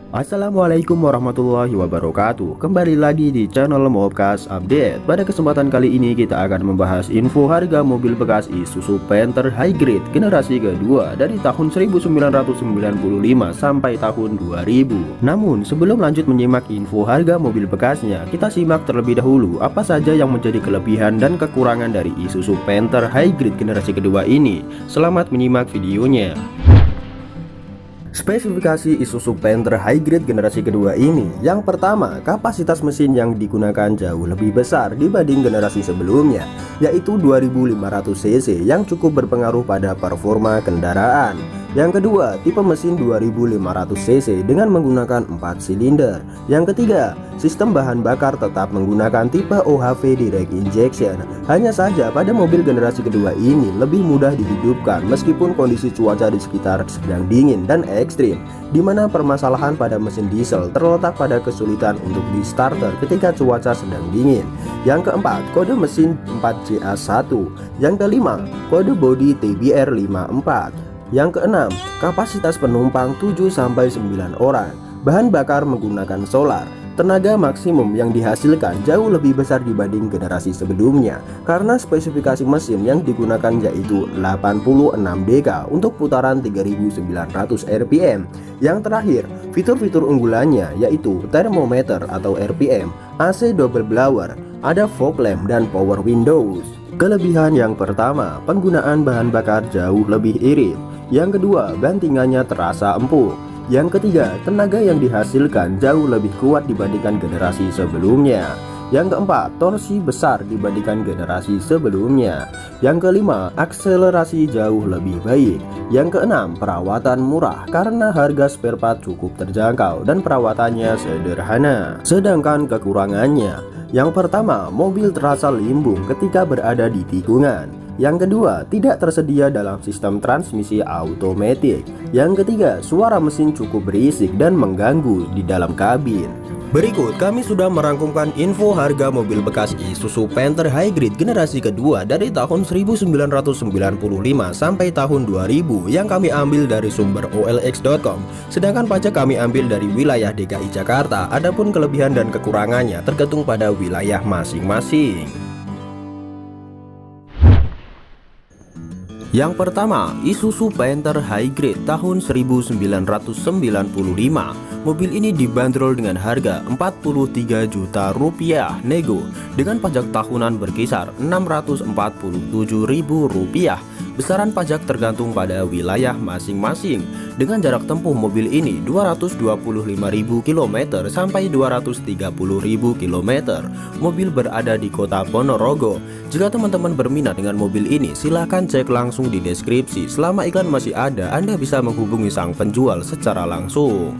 Assalamualaikum warahmatullahi wabarakatuh. Kembali lagi di channel Mobcast Update. Pada kesempatan kali ini kita akan membahas info harga mobil bekas Isuzu Panther Hybrid generasi kedua dari tahun 1995 sampai tahun 2000. Namun sebelum lanjut menyimak info harga mobil bekasnya, kita simak terlebih dahulu apa saja yang menjadi kelebihan dan kekurangan dari Isuzu Panther Hybrid generasi kedua ini. Selamat menyimak videonya. Spesifikasi Isuzu Panther Hybrid generasi kedua ini, yang pertama, kapasitas mesin yang digunakan jauh lebih besar dibanding generasi sebelumnya, yaitu 2500 cc yang cukup berpengaruh pada performa kendaraan. Yang kedua, tipe mesin 2500 cc dengan menggunakan 4 silinder. Yang ketiga, sistem bahan bakar tetap menggunakan tipe OHV direct injection. Hanya saja pada mobil generasi kedua ini lebih mudah dihidupkan meskipun kondisi cuaca di sekitar sedang dingin dan ekstrim, di mana permasalahan pada mesin diesel terletak pada kesulitan untuk di starter ketika cuaca sedang dingin. Yang keempat, kode mesin 4JA1. Yang kelima, kode bodi TBR 54. Yang keenam, kapasitas penumpang 7-9 orang. Bahan bakar menggunakan solar. Tenaga maksimum yang dihasilkan jauh lebih besar dibanding generasi sebelumnya karena spesifikasi mesin yang digunakan yaitu 86 dk untuk putaran 3900 rpm. Yang terakhir, fitur-fitur unggulannya yaitu termometer atau RPM, AC double blower, ada fog lamp dan power windows. Kelebihan yang pertama, penggunaan bahan bakar jauh lebih irit. Yang kedua, bantingannya terasa empuk. Yang ketiga, tenaga yang dihasilkan jauh lebih kuat dibandingkan generasi sebelumnya. Yang keempat, torsi besar dibandingkan generasi sebelumnya. Yang kelima, akselerasi jauh lebih baik. Yang keenam, perawatan murah karena harga spare part cukup terjangkau dan perawatannya sederhana. Sedangkan kekurangannya, yang pertama, mobil terasa limbung ketika berada di tikungan. Yang kedua, tidak tersedia dalam sistem transmisi automatik. Yang ketiga, suara mesin cukup berisik dan mengganggu di dalam kabin. Berikut kami sudah merangkumkan info harga mobil bekas Isuzu Panther Hybrid generasi kedua dari tahun 1995 sampai tahun 2000 yang kami ambil dari sumber OLX.com. Sedangkan pajak kami ambil dari wilayah DKI Jakarta. Adapun kelebihan dan kekurangannya tergantung pada wilayah masing-masing. Yang pertama, Isuzu Panther Hybrid tahun 1995. Mobil ini dibanderol dengan harga 43 juta rupiah nego dengan pajak tahunan berkisar 647 ribu rupiah. Besaran pajak tergantung pada wilayah masing-masing. Dengan jarak tempuh mobil ini 225.000 km sampai 230.000 km. Mobil berada di kota Ponorogo. Jika teman-teman berminat dengan mobil ini, silahkan cek langsung di deskripsi. Selama iklan masih ada, Anda bisa menghubungi sang penjual secara langsung.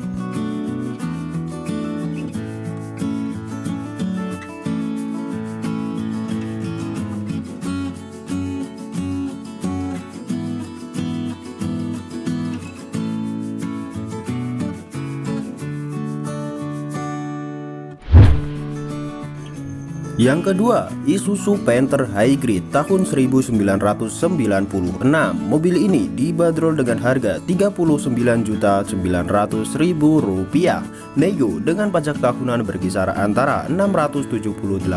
Yang kedua, Isuzu Panther Hybrid tahun 1996. Mobil ini dibanderol dengan harga 39.900.000 rupiah nego dengan pajak tahunan berkisar antara 678.500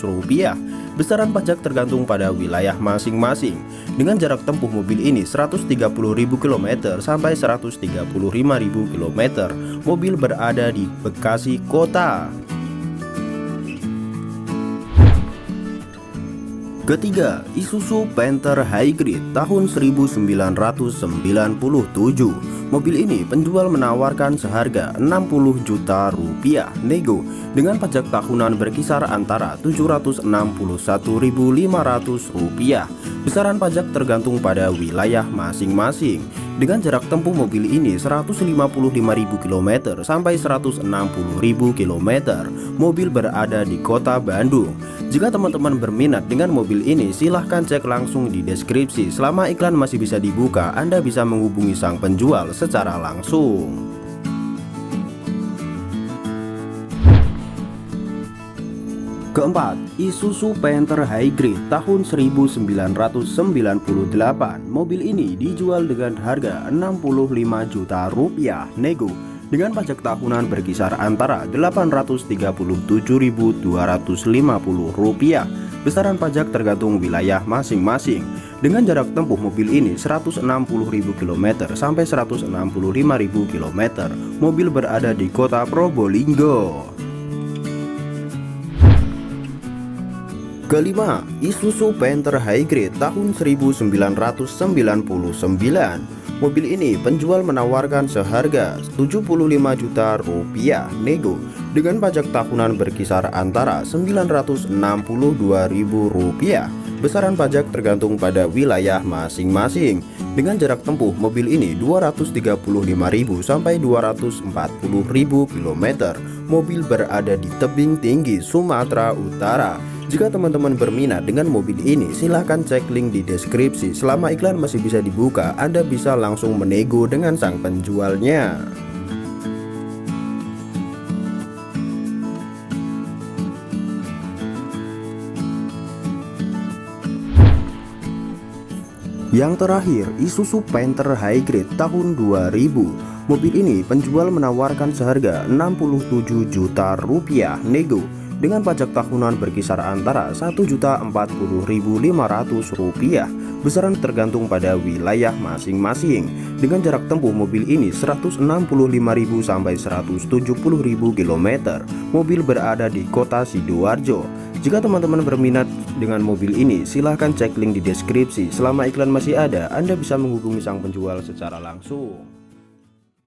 rupiah. Besaran pajak tergantung pada wilayah masing-masing. Dengan jarak tempuh mobil ini 130.000 km sampai 135.000 km. Mobil berada di Bekasi Kota. Ketiga, Isuzu Panther Hybrid tahun 1997. Mobil ini penjual menawarkan seharga 60 juta rupiah nego dengan pajak tahunan berkisar antara 761.500 rupiah. Besaran pajak tergantung pada wilayah masing-masing. Dengan jarak tempuh mobil ini 155.000 km sampai 160.000 km. Mobil berada di kota Bandung. Jika teman-teman berminat dengan mobil ini, silahkan cek langsung di deskripsi. Selama iklan masih bisa dibuka, Anda bisa menghubungi sang penjual secara langsung. Keempat, Isuzu Panther Hybrid tahun 1998. Mobil ini dijual dengan harga 65 juta rupiah nego dengan pajak tahunan berkisar antara Rp837.250. Besaran pajak tergantung wilayah masing-masing. Dengan jarak tempuh mobil ini 160.000 km sampai 165.000 km. Mobil berada di kota Probolinggo. Kelima, Isuzu Panther Hybrid tahun 1999. Mobil ini penjual menawarkan seharga Rp75 juta nego dengan pajak tahunan berkisar antara Rp962.000. Besaran pajak tergantung pada wilayah masing-masing. Dengan jarak tempuh mobil ini 235.000 sampai 240.000 km. Mobil berada di tebing tinggi Sumatera Utara. Jika teman-teman berminat dengan mobil ini, silahkan cek link di deskripsi. Selama iklan masih bisa dibuka, Anda bisa langsung menego dengan sang penjualnya. Yang terakhir, Isuzu Panther Hybrid tahun 2000. Mobil ini penjual menawarkan seharga Rp67 juta nego dengan pajak tahunan berkisar antara Rp1.040.500. Besaran tergantung pada wilayah masing-masing. Dengan jarak tempuh mobil ini 165.000 sampai 170.000 km. Mobil berada di kota Sidoarjo. Jika teman-teman berminat dengan mobil ini, silahkan cek link di deskripsi. Selama iklan masih ada, Anda bisa menghubungi sang penjual secara langsung.